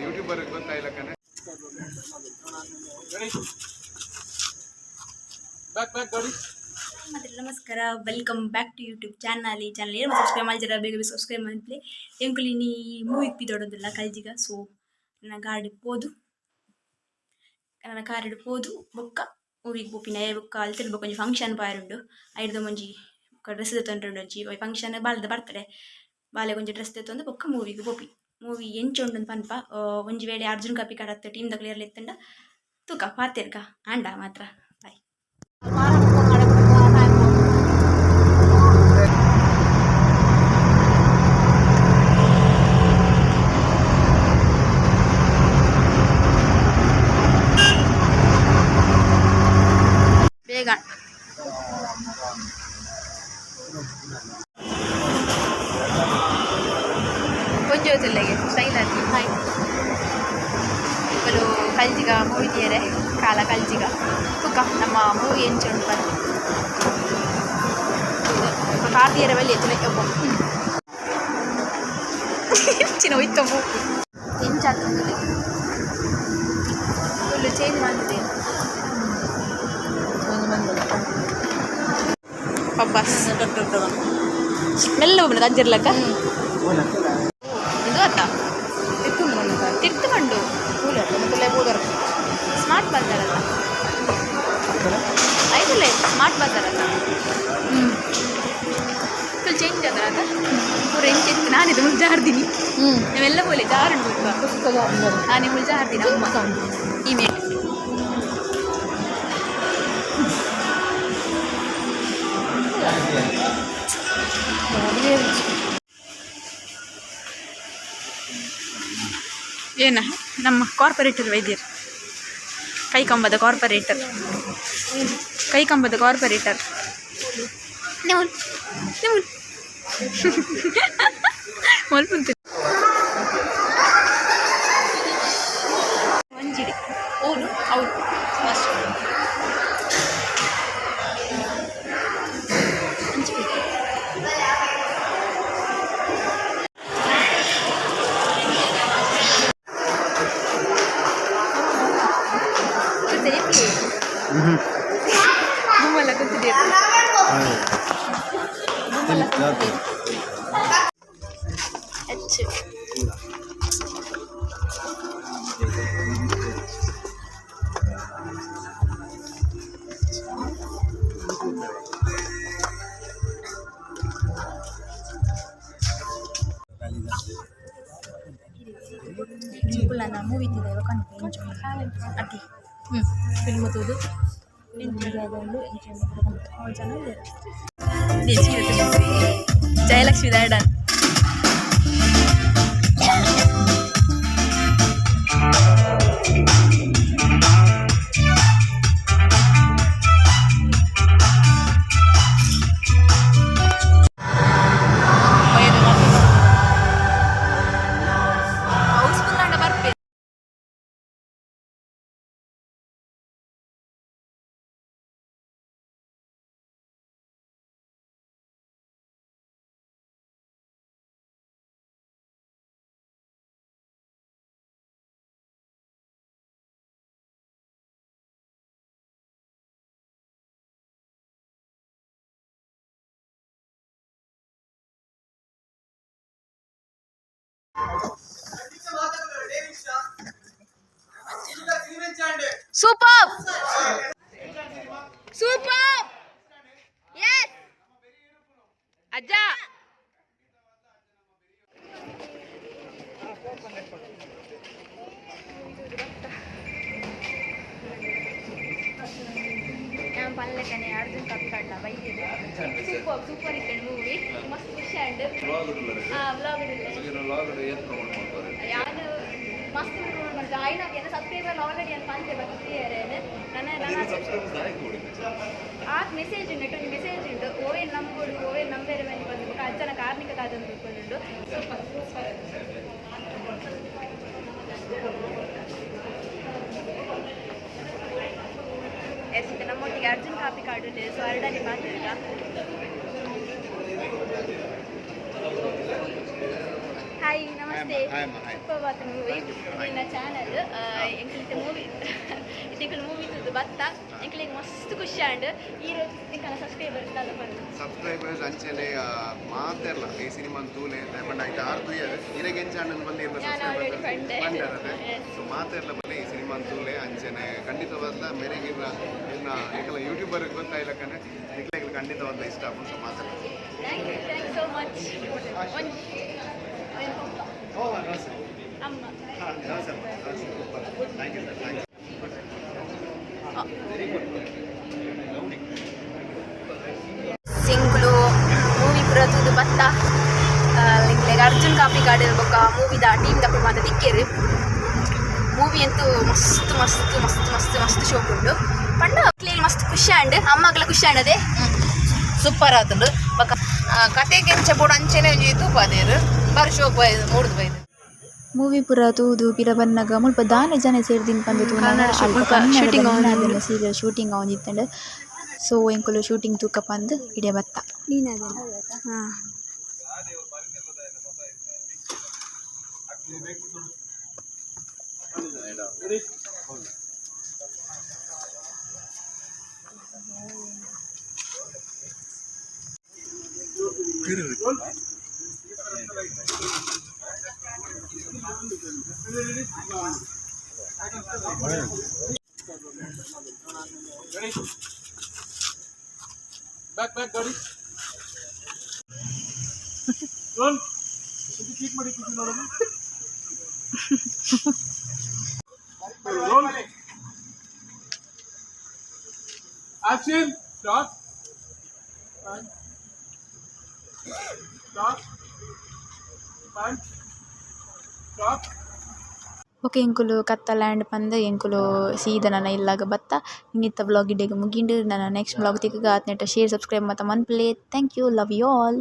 YouTuber ಗೊತ್ತಾಯಿಲ್ಲ. ನಮಸ್ಕಾರ, welcome back to YouTube channel. ಈ ಚಾನಲ್ ಏನು ಸಬ್ಸ್ಕ್ರೈಬ್ ಮಾಡಿದ್ದೀರಾ ಬೇಗ ಸಬ್ಸ್ಕ್ರೈಬ್ ಮಾಡಲಿ. ಎಂಕುಲಿ ನೀ ಮೂವಿಗೆ ಬಿದ್ದೋಡೋದಿಲ್ಲ ಕಲ್ಜಿಗ. ಸೊ ನನ್ನ ಗಾಡಿಗೆ ಹೋದು ನನ್ನ ಕಾರಿಡು ಹೋದು ಬೊಕ್ಕ ಮೂವಿಗೆ ಪೋಪಿನ ಬೊಕ್ಕ ಅಲ್ಲಿ ತಿರ್ಬೇಕು. ಒಂಜಿ ಫಂಕ್ಷನ್ ಪಾರುಂಡು ಐದು ಮುಂಜಿ ಡ್ರೆಸ್ ತೊಂಡ್ರೆ ಒಂಜಿ ಫಂಕ್ಷನ್ ಬಾಲ್ದ ಬರ್ತಡೆ ಬಾಲೆ ಒಂಜಿ ಡ್ರೆಸ್ ತೆತ್ತೊಂದು ಬೊಕ್ಕ ಮೂವಿಗೆ ಪೋಪಿ. ಮೂವಿ ಎಂಚುಂಡು ಪನ್ಪ ಒಂಜಿ ವೇಳೆ ಅರ್ಜುನ್ ಕಪಿ ಕಡತ್ತ ಟೀಮ್ ದ ಕ್ಲಿಯರ್ಲಿ ಎತ್ತಂಡ ತೂಕ ಪಾತೆರ್ಗ ಆಂಡ ಮಾತ್ರ ಬಾಯ್. ಬೇಗ ಕೊಂಚೋತಿಲ್ಲೆಗೆ ಸ್ಟೈಲಾಗಿ ಹಾಯ್ ಇವರು ಕಲ್ಜಿಗ ಮೂವಿ ತೀಯರೆ ಕಾಲ ಕಲ್ಜಿಗ ತುಕ ನಮ್ಮ ಮೂವಿ ಎಂಚುಂಡು ಬಂದು ಕಾರ್ ತೀಯರೆ ಬಲ್ಲಿ ಎತ್ತಲೆ ಒಬ್ಬ ಹೆಚ್ಚಿನ ಹೋಯ್ತು ಮೂವಿ ಎಂಚಾಗ್ತದೆ ಫುಲ್ಲು ಚೇಂಜ್ ಮಾಡಿದೆ ಪಬ್ಬಸ್ ಮೆಲ್ಲ ಹೋಗ್ಬಿಡ ಅಜ್ಜಿರ್ಲಕ್ಕ ಇದು ಅತ್ತ ತಿರ್ತುಕೊಂಡು ಸ್ಮಾರ್ಟ್ ಬರ್ತಾರಲ್ಲ ಆಯ್ತಲ್ಲ ಸ್ಮಾರ್ಟ್ ಬರ್ತಾರಲ್ಲ ಫುಲ್ ಚೇಂಜ್ ಅದರ ಪೂರ ಎಂಚಿತ್ತು ನಾನಿದು ಮುಳ್ಳು ಜಾರ್ತೀನಿ ನೀವೆಲ್ಲ ಬೋಲೆ ಜಾರುಂಡು ನಾನು ಮುಳ್ಳು ಜಾರ್ತೀನಿ ಅಮ್ಮ ಈ ಮೇಟ್ ಏನ ನಮ್ಮ ಕಾರ್ಪೊರೇಟರ್ ವೈದ್ಯರು ಕೈಕಂಬದ ಕಾರ್ಪೊರೇಟರ್ ನೀವು ಮಲ್ಪುಂತ ಒಂಜಿಡಿ ಓನು ಹೌದು ಗುಮ್ಮಲ್ಲ ಕೂತಿದ್ದೀರ ಹೆಚ್ಚು ಚಿಕ್ಕುಳನ್ನ ಮೂವಿ ತಿಂದ ಕಣ್ಣಿಗೆ ಅತಿ ಫಿಲ್ಮ್ ತೋದು ಎಂಟು ಜನ Jayalakshmi ದಾಡನ್ Superb! Superb! Yes! Aja! I'm Pallakane, Arjun Kapkalla, super hit movie. Must push and vlog. ಮಸ್ತ್ ಇಂಪ್ರೂವ್ಮೆಂಟ್ ಮಾಡಿದೆ. ಆಯ್ನ ಏನು ಸಬ್ಸ್ಕ್ರೈಬರ್ ಆಲ್ರೆಡಿ ಏನು ಪಾಂಚೆ ಬರ್ತಿದ್ದಾರೆ ಆತ್ ಮೆಸೇಜ್ ಉಂಟು ಒಂದು ಮೆಸೇಜ್ ಉಂಟು ಓವೇನ್ ನಂಬೋಡು ಓವೇನ್ ನಂಬೇರೆ ಮೇಲೆ ಬಂದು ಅಜ್ಜನ ಕಾರ್ಮಿಕ ಕಾದಂತ ತಿಳ್ಕೊಂಡು ಎಸ್ ಇದು ನಮ್ಮೊಟ್ಟಿಗೆ ಅರ್ಜುನ್ ಕಾಪಿ ಕಾರ್ಡು ಇದೆ. ಸೊ ಅರಡಲ್ಲಿ ಮಾತಾಡ್ತಾ ಹಾಯ್ ನಮಸ್ತೆ Hi, Ma. Hi. ಸುಪ್ರಭಾತ ಮೂವಿ ನಿನ್ನ ಚಾನಲ್ ಎಂಕ್ಲಿಗೆ ಮೂವಿ ಇದಕ್ಕೆ ಮೂವಿ ತುದು ಬತ್ತ ಎಂಕ್ಲಿಗೆ ಮಸ್ತ್ ಖುಷಿ ಆಂಡ್ ಈ రోజు ಸಬ್ಸ್ಕ್ರೈಬರ್ ಇರ್ತಲ್ಲ ಬಂದು ಸಬ್ಸ್ಕ್ರೈಬರ್ಸ್ ಅಂಚನೆ ಮಾತೆಲ್ಲ ಈ ಸಿನಿಮಾ ತೂಲೆ ಬಂಡ ಐತ ಆರು ತುಯ್ಯರು ಇರಗೆ ಚಾನಲ್ ಬಂದು ಇರ್ಬೇಕು ಸಬ್ಸ್ಕ್ರೈಬರ್ ಬಂದಿರದೆ ಸೊ ಮಾತೆಲ್ಲ ಬಂದು ಈ ಸಿನಿಮಾ ತೂಲೆ ಅಂಚನೆ ಖಂಡಿತವಾದ ಮೇರೆಗಿನ ಇನ್ನ ನಿಕಲ ಯೂಟ್ಯೂಬರ್ ಗೊತ್ತಾಯಿಲ್ಲಕನೆ ನಿಕ್ಲೆಗೆ ಖಂಡಿತವಾದ ಇಷ್ಟ ಆಗ್ಬೋದು ಸೊ ಮಾತೆಲ್ಲ ಥ್ಯಾಂಕ್ ಯು ಸೋ ಮಚ್ ಅಮ್ಮ ಥ್ಯಾಂಕ್ ಯು ಸರ್ ಸಿಂಗ್ಲು ಮೂವಿ ಪುರತುದು ಬತ್ತ ಇಂಗ್ಲೆಗ್ ಅರ್ಜುನ್ ಕಾಪಿ ಕಾರ್ಡ್ ಬೊಕ್ಕ ಮೂವಿದ ಟೀಮ್ ತಪ್ಪು ಮಾತ ದಿಕ್ಕೇರು ಮೂವಿ ಅಂತೂ ಮಸ್ತ್ ಮಸ್ತ್ ಮಸ್ತ್ ಮಸ್ತ್ ಮಸ್ತ್ ಶೋಕ್ ಉಂಡು ಪಂಡ ಕ್ಲೀನ್ ಮಸ್ತ್ ಖುಷಿ ಆಂಡ್ ಅಮ್ಮಗಲ ಖುಷಿ ಆಂಡದೆ ಸೂಪರ್ ಆತುಂಡು ಬೊಕ ಕತೆಗೆ ಎಂಚ ಬೋಡು ಅಂಚೆನೆ ಒಂಜಿ ತೂಪಾದೇರು ಬಾರಿ ಶೋಕ್ ಬೈದು ಮೂಡ್ದು ಬೈದು ಮೂವಿ ಪೂರ ತೂದು ಪಿರ ಬನ್ನಗ ಮುಲ್ಪ ದಾನೆ ಜನ ಸೇರ್ದಿನ ಬಂದು ಶೂಟಿಂಗ್ ಸೀರಿಯಲ್ ಶೂಟಿಂಗ್ ಅವನಿತ್ತಂಡು ಸೊ ಎಂಕುಲು ಶೂಟಿಂಗ್ ತೂಕ ಬಂದು ಇಡೇ ಬತ್ತ ಹಾಂ Back, Gauri. Roll. Keep ಮಾಡಿ ನೋಡೋಣ. Roll. Action. Start. Start. Punch. Stop. Okay ಎಂಕುಲು ಕತ್ತ ಲ್ಯಾಂಡ್ ಪಂದ್ ಎಂಕುಲು ಸೀದಾ ನನ್ನ ಇಲ್ಲಾಗ ಬತ್ತ ಇನ್ನಿತ್ತ ವ್ಲಾಗ್ ಇಡೆಗೆ ಮುಗಿಂಡು ನನ್ನ ನೆಕ್ಸ್ಟ್ ವ್ಲಾಗ್ ತಿಕ್ಕ ಆತ್ನೆಟ ಶೇರ್ ಸಬ್ಸ್ಕ್ರೈಬ್ ಮತ್ತು ಮನ್ಪ್ಲೇ thank you love you all.